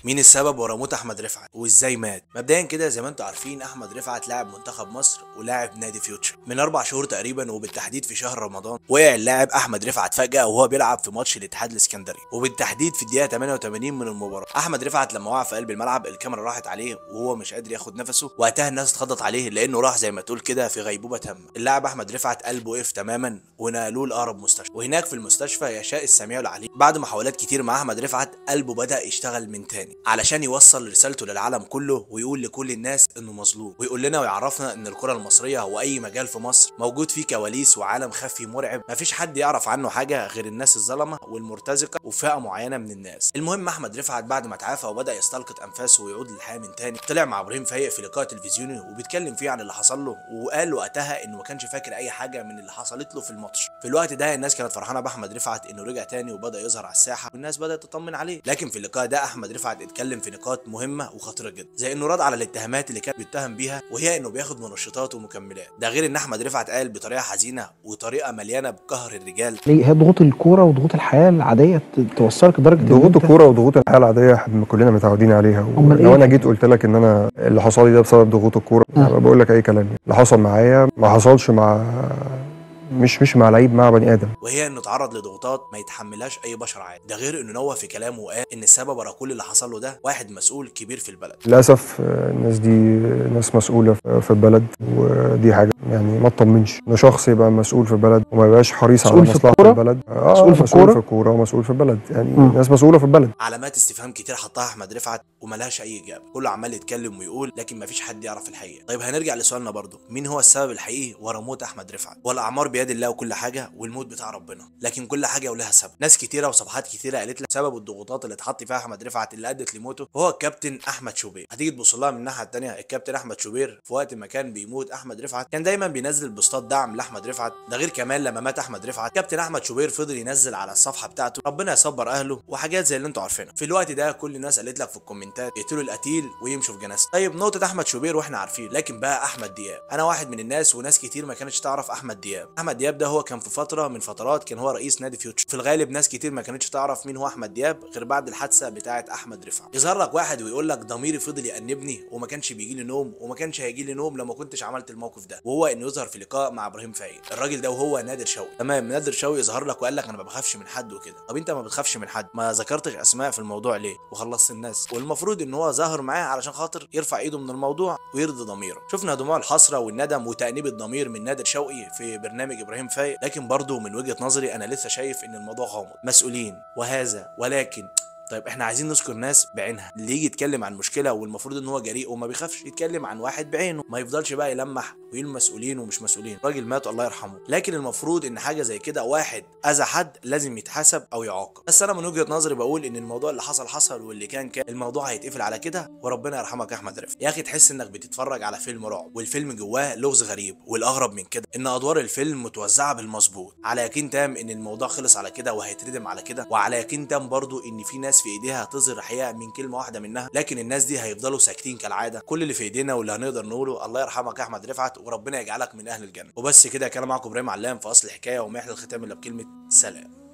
مين السبب ورا موت احمد رفعت وازاي مات؟ مبدئيا كده زي ما انتم عارفين احمد رفعت لاعب منتخب مصر ولاعب نادي فيوتشر من 4 شهور تقريبا، وبالتحديد في شهر رمضان وقع اللاعب احمد رفعت فجأة وهو بيلعب في ماتش الاتحاد الاسكندري، وبالتحديد في الدقيقة 88 من المباراة. احمد رفعت لما وقع في قلب الملعب الكاميرا راحت عليه وهو مش قادر ياخد نفسه، وقتها الناس اتخضت عليه لانه راح زي ما تقول كده في غيبوبة تامة. اللاعب احمد رفعت قلبه وقف تماما ونقلوه لاقرب مستشفى، وهناك في المستشفى يشاء السميع العليم بعد محاولات كتير مع احمد رفعت قلبه بدأ يشتغل من تاني علشان يوصل رسالته للعالم كله ويقول لكل الناس انه مظلوم، ويقول لنا ويعرفنا ان الكرة المصرية واي مجال في مصر موجود فيه كواليس وعالم خفي مرعب مفيش حد يعرف عنه حاجة غير الناس الظلمة والمرتزقة وفئة معينة من الناس. المهم احمد رفعت بعد ما تعافى وبدأ يستلقط انفاسه ويعود للحياة من تاني، طلع مع ابراهيم فايق في لقاء تلفزيوني وبيتكلم فيه عن اللي حصل له، وقال وقتها انه ما كانش فاكر اي حاجة من اللي حصلت له في الماتش. في الوقت ده الناس كانت فرحانة باحمد رفعت انه رجع تاني وبدأ يظهر على الساحة والناس بدأت تطمن عليه. لكن في اللقاء ده احمد رفعت اتكلم في نقاط مهمة وخطيرة جدا، زي انه رد على الاتهامات اللي كان بيتهم بيها وهي انه بياخد منشطات ومكملات. ده غير ان احمد رفعت قال بطريقة حزينة وطريقة مليانة بقهر الرجال. ليه هي ضغوط الكوره وضغوط الحياه العاديه توصلك لدرجه ان ضغوط انت الكوره وضغوط الحياه العاديه احنا كلنا متعودين عليها. أمال ولو إيه؟ انا جيت قلت لك ان انا اللي حصل لي ده بسبب ضغوط الكوره بقول لك اي كلام. اللي حصل معايا ما حصلش مع مش مع لعيب، مع بني ادم. وهي انه اتعرض لضغوطات ما يتحملهاش اي بشر عادي. ده غير انه نوه في كلامه وقال ان السبب ورا كل اللي حصل له ده واحد مسؤول كبير في البلد. للاسف الناس دي ناس مسؤوله في البلد، ودي حاجه يعني ما تطمنش ان شخص يبقى مسؤول في البلد وما يبقاش حريص على مسؤول في مصلحه الكورة؟ البلد. مسؤول في الكورة؟ في الكوره ومسؤول في البلد، يعني ناس مسؤوله في البلد. علامات استفهام كتير حطها احمد رفعت وملهاش اي اجابه، كله عمال يتكلم ويقول لكن مفيش حد يعرف الحقيقه. طيب هنرجع لسؤالنا برضو، مين هو السبب الحقيقي ورا موت احمد رفعت؟ والاعمار بيد الله وكل حاجه، والموت بتاع ربنا، لكن كل حاجه ولها سبب. ناس كتيره وصفحات كتيره قالت لك سبب الضغوطات اللي اتحط فيها احمد رفعت اللي ادت لموته هو الكابتن احمد شوبير. هتيجي تبص لها من الناحيه الثانيه، الكابتن احمد شوبير في وقت ما كان بيموت احمد رفعت كان دايما بينزل بوستات دعم لاحمد رفعت. ده غير كمان لما مات احمد رفعت كابتن احمد شوبير فضل ينزل على الصفحه بتاعته ربنا يصبر اهله وحاجات زي اللي انتوا عارفينها. في الوقت ده كل الناس قالت لك في الكومنتات يقتلوا القتيل ويمشوا في جنازته. طيب نقطه احمد شوبير واحنا عارفين، لكن بقى احمد دياب، انا واحد من الناس وناس كتير ما كانتش تعرف احمد دياب. احمد دياب ده هو كان في فتره من فترات كان هو رئيس نادي فيوتشر. في الغالب ناس كتير ما كانتش تعرف مين هو احمد دياب غير بعد الحادثه بتاعه احمد رفعت. يظهر لك واحد ويقول لك ضميري فضل يأنبني وما كانش بيجي لي نوم وما كانش هيجي لي نوم لما كنتش عملت الموقف ده، وهو انه يظهر في لقاء مع ابراهيم فايق. الراجل ده وهو نادر شوقي، تمام، نادر شوقي يظهر لك وقال لك انا ما بخافش من حد وكده. طب انت ما بتخافش من حد، ما ذكرتش اسماء في الموضوع ليه وخلصت الناس؟ والمفروض ان هو ظاهر معاه علشان خاطر يرفع ايده من الموضوع ويرضي ضميره. شفنا دموع الحسره والندم وتأنيب الضمير من نادر شوقي في برنامج ابراهيم فايق، لكن برضه من وجهه نظري انا لسه شايف ان الموضوع غامض، مسؤولين وهذا ولكن. طيب احنا عايزين نذكر ناس بعينها، اللي يجي يتكلم عن مشكله والمفروض ان هو جريء وما بيخافش يتكلم عن واحد بعينه، ما يفضلش بقى يلمح ويقول مسؤولين ومش مسؤولين. راجل مات الله يرحمه، لكن المفروض ان حاجه زي كده واحد اذى حد لازم يتحاسب او يعاقب. بس انا من وجهه نظري بقول ان الموضوع اللي حصل حصل واللي كان الموضوع هيتقفل على كده وربنا يرحمك يا احمد رفعت. يا اخي تحس انك بتتفرج على فيلم رعب والفيلم جواه لغز غريب، والاغرب من كده ان ادوار الفيلم متوزعه بالمظبوط، على يقين تام ان الموضوع خلص على كده وهيتردم على كده، وعلى يقين تام برضو ان في ناس في ايديها تظهر حقيقه من كلمه واحده منها، لكن الناس دي هيفضلوا ساكتين كالعاده. كل اللي في ايدينا واللي هنقدر نقوله الله يرحمك يا احمد رفعت وربنا يجعلك من اهل الجنه. وبس كده، كان معاكم ابراهيم علام في اصل الحكايه، وما يحلى الختام الا بكلمه سلام.